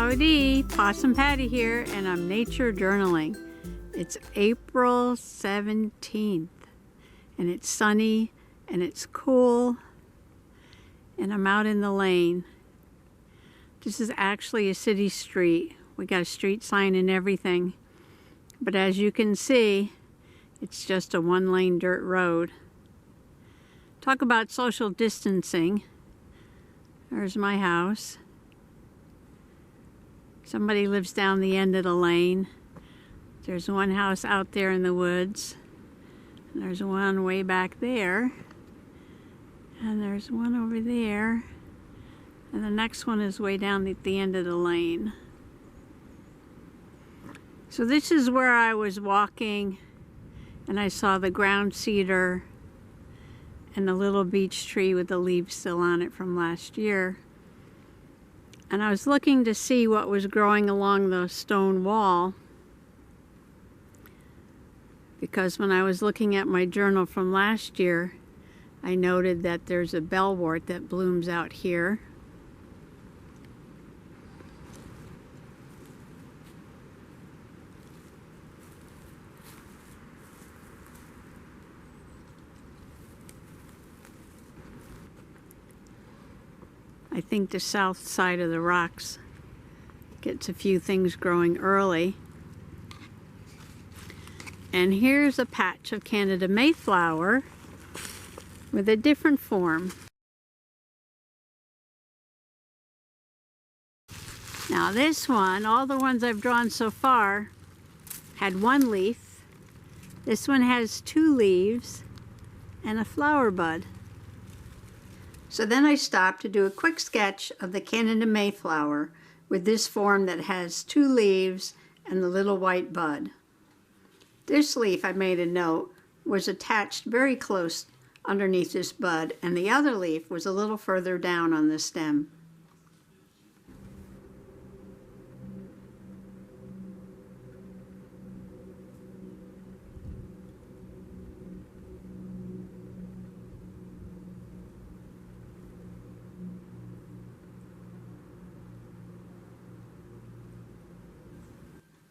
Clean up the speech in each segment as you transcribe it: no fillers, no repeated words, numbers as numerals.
Howdy, Possum Patty here, and I'm nature journaling. It's April 17th, and it's sunny, and it's cool, and I'm out in the lane. This is actually a city street. We got a street sign and everything, but as you can see, it's just a one-lane dirt road. Talk about social distancing. There's my house. Somebody lives down the end of the lane. There's one house out there in the woods. And there's one way back there. And there's one over there. And the next one is way down at the end of the lane. So this is where I was walking, and I saw the ground cedar and the little beech tree with the leaves still on it from last year. And I was looking to see what was growing along the stone wall, because when I was looking at my journal from last year, I noted that there's a bellwort that blooms out here. I think the south side of the rocks gets a few things growing early. And here's a patch of Canada Mayflower with a different form. Now this one, all the ones I've drawn so far, had one leaf. This one has two leaves and a flower bud. So then I stopped to do a quick sketch of the Canada Mayflower with this form that has two leaves and the little white bud. This leaf, I made a note, was attached very close underneath this bud, and the other leaf was a little further down on the stem.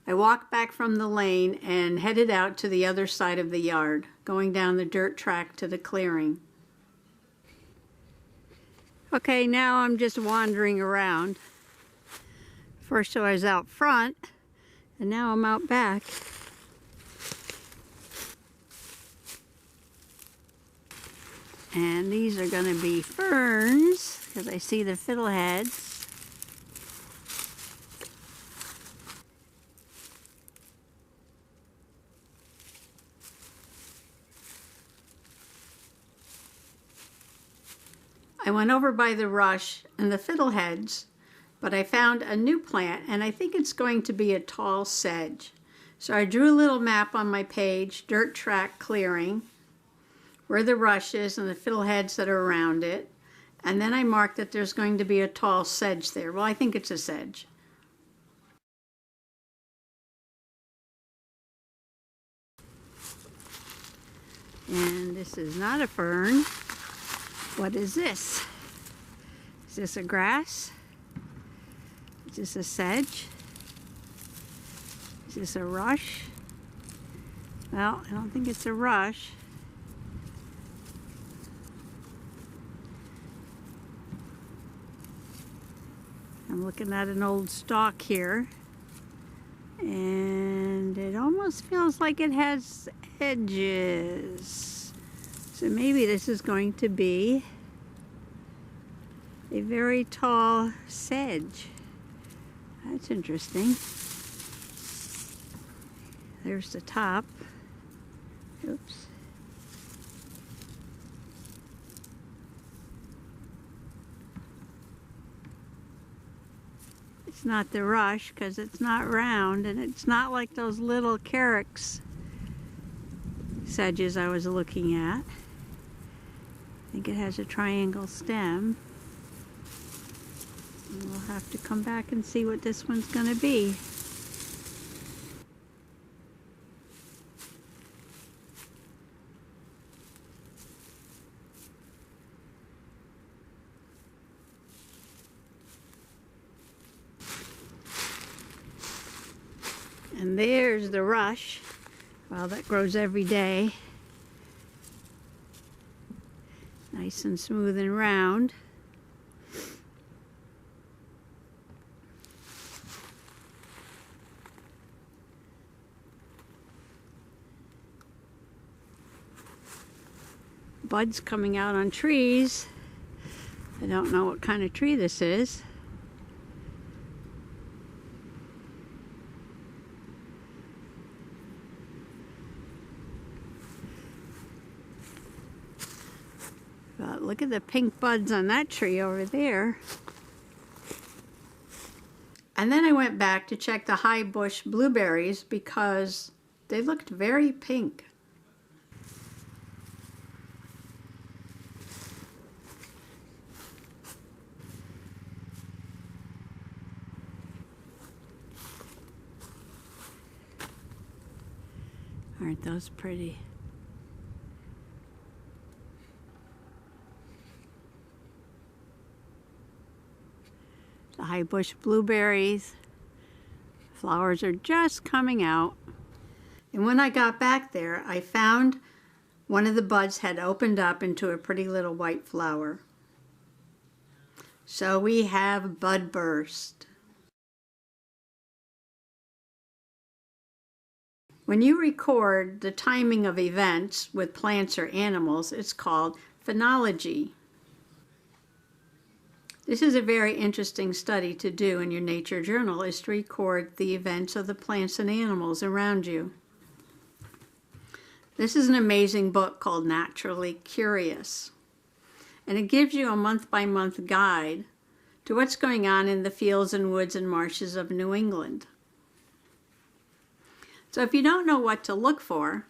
I walked back from the lane and headed out to the other side of the yard, going down the dirt track to the clearing. Okay, now I'm just wandering around. First I was out front, and now I'm out back. And these are going to be ferns, because I see the fiddleheads. I went over by the rush and the fiddleheads, but I found a new plant, and I think it's going to be a tall sedge. So I drew a little map on my page, dirt track clearing, where the rush is and the fiddleheads that are around it. And then I marked that there's going to be a tall sedge there. Well, I think it's a sedge. And this is not a fern. What is this? Is this a grass? Is this a sedge? Is this a rush? Well, I don't think it's a rush. I'm looking at an old stalk here, and it almost feels like it has edges. So maybe this is going to be a very tall sedge. That's interesting. There's the top. Oops. It's not the rush because it's not round, and it's not like those little carex sedges I was looking at. I think it has a triangle stem. And we'll have to come back and see what this one's going to be. And there's the rush. Well, that grows every day. Nice and smooth and round. Buds coming out on trees. I don't know what kind of tree this is. But look at the pink buds on that tree over there. And then I went back to check the high bush blueberries because they looked very pink. Aren't those pretty? The high bush blueberries. Flowers are just coming out. And when I got back there, I found one of the buds had opened up into a pretty little white flower. So we have Budburst. When you record the timing of events with plants or animals, it's called phenology. This is a very interesting study to do in your nature journal, is to record the events of the plants and animals around you. This is an amazing book called Naturally Curious, and it gives you a month-by-month guide to what's going on in the fields and woods and marshes of New England. So if you don't know what to look for,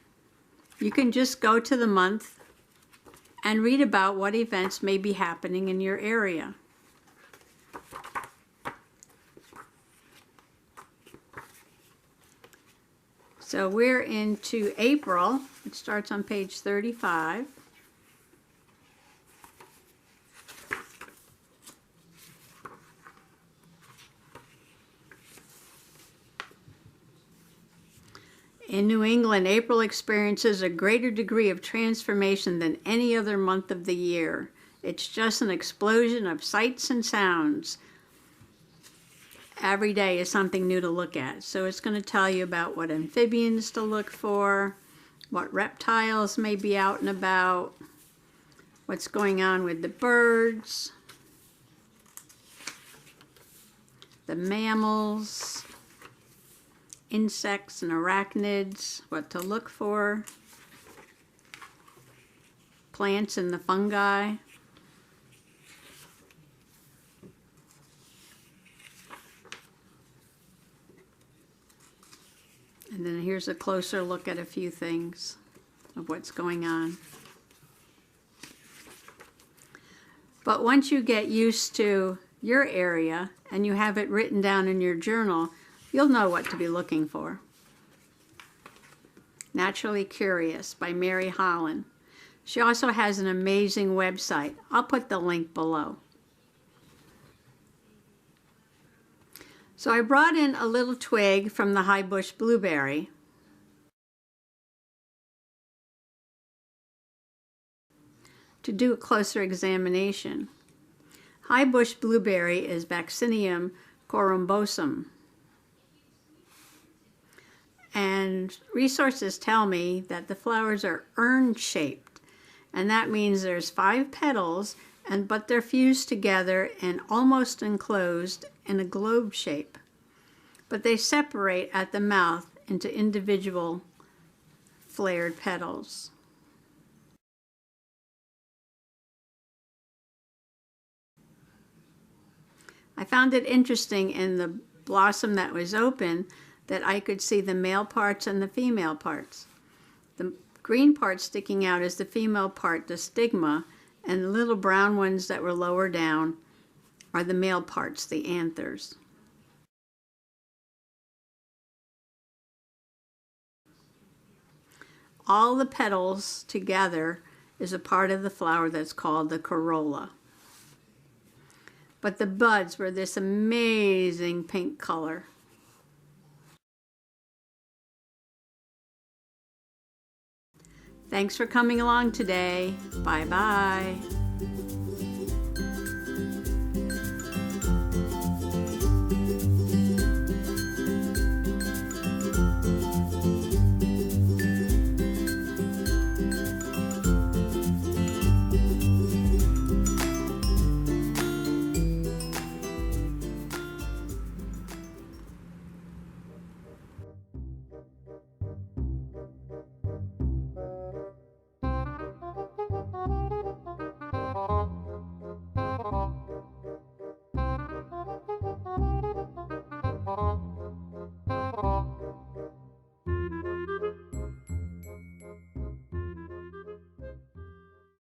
you can just go to the month and read about what events may be happening in your area. So we're into April. It starts on page 35. In New England, April experiences a greater degree of transformation than any other month of the year. It's just an explosion of sights and sounds. Every day is something new to look at. So it's going to tell you about what amphibians to look for, what reptiles may be out and about, what's going on with the birds, the mammals, insects and arachnids, what to look for, plants and the fungi. And then here's a closer look at a few things of what's going on. But once you get used to your area and you have it written down in your journal, you'll know what to be looking for. Naturally Curious by Mary Holland. She also has an amazing website. I'll put the link below. So I brought in a little twig from the high bush blueberry. To do a closer examination. High bush blueberry is Vaccinium corymbosum. And resources tell me that the flowers are urn-shaped, and that means there's 5 petals, but they're fused together and almost enclosed in a globe shape. But they separate at the mouth into individual flared petals. I found it interesting in the blossom that was open that I could see the male parts and the female parts. The green part sticking out is the female part, the stigma, and the little brown ones that were lower down are the male parts, the anthers. All the petals together is a part of the flower that's called the corolla. But the buds were this amazing pink color. Thanks for coming along today. Bye-bye.